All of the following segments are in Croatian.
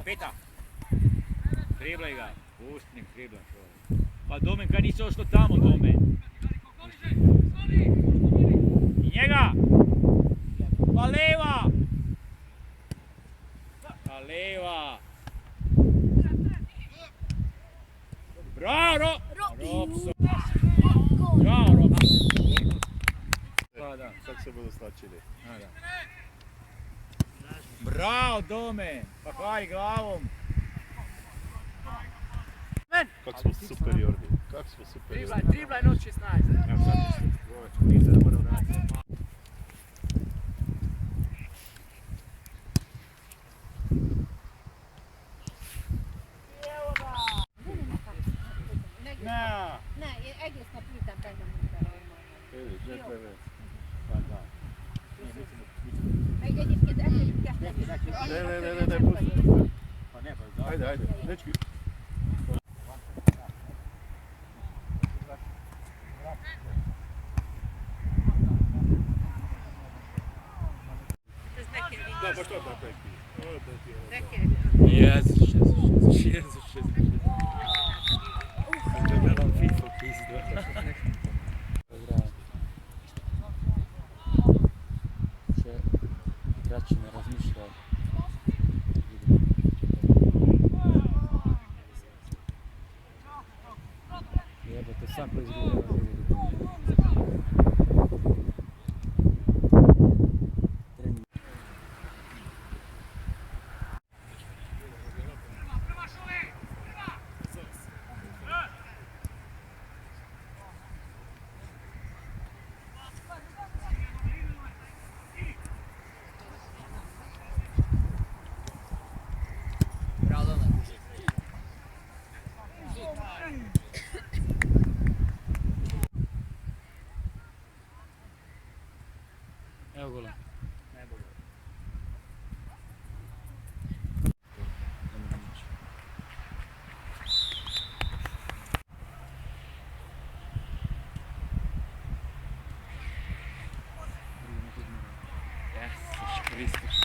Peta. Driblaj ga. Pusti nek dribla. Pa Domen, kaj nisi ostao tamo, Domen? I njega! Pa leva! Pa leva! Bravo, Robson! Bravo, Robson! Pa da, sad se budu slačili. Bravo, Domen! Pa hvaj glavom! Kako smo superiorni, kako smo superiorni. Driblaj noć 16. Evo sad mislim da moram raditi. Ne, egész nap ültem benne munkára. Egyébként elkezdjük kezdeni. Ne, pusti. Ajde, dečki. Da, baš to da peki. Jezus. Gledam FIFA pizdu. Še igrači ne razmišljaju. Jebate, svako izgleda. Evo gola. Jezus Kristus.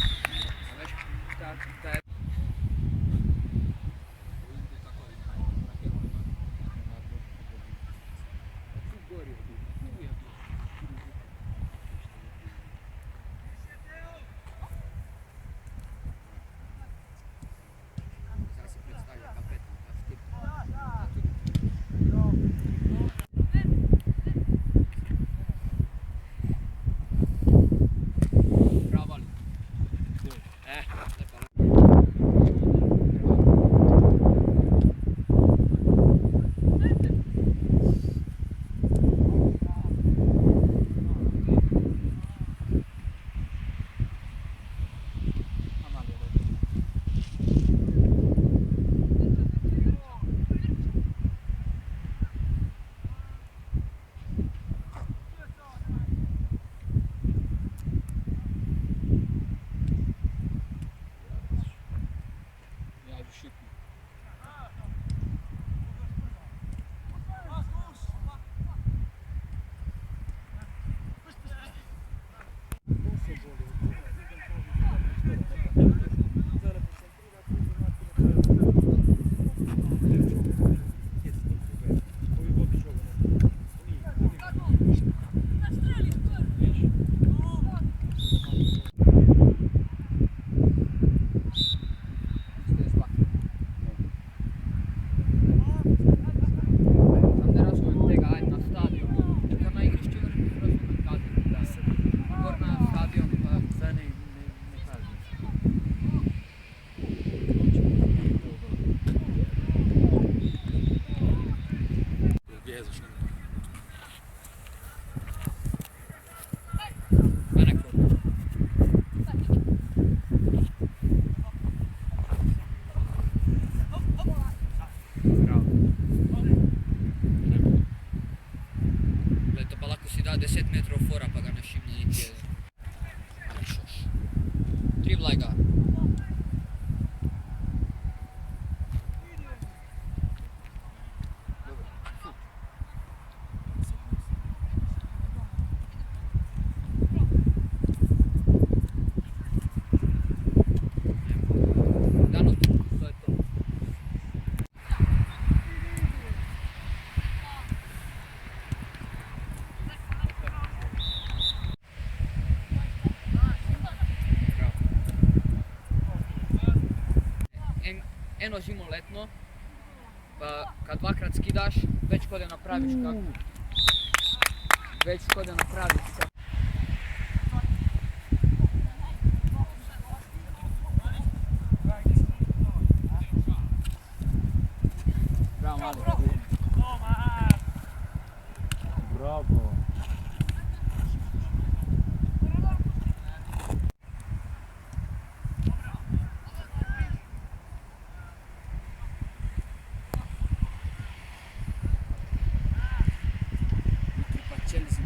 Da 10 metrov fora pa ga ne šibne niti jedan. Ali šoš. Driblaj ga. Dano tu. eno zimo letno, pa kad dvakrat skidaš, već kod da napraviš kako. Već kod da napraviš kako. Bravo, mali. Bravo. Pa Chelsea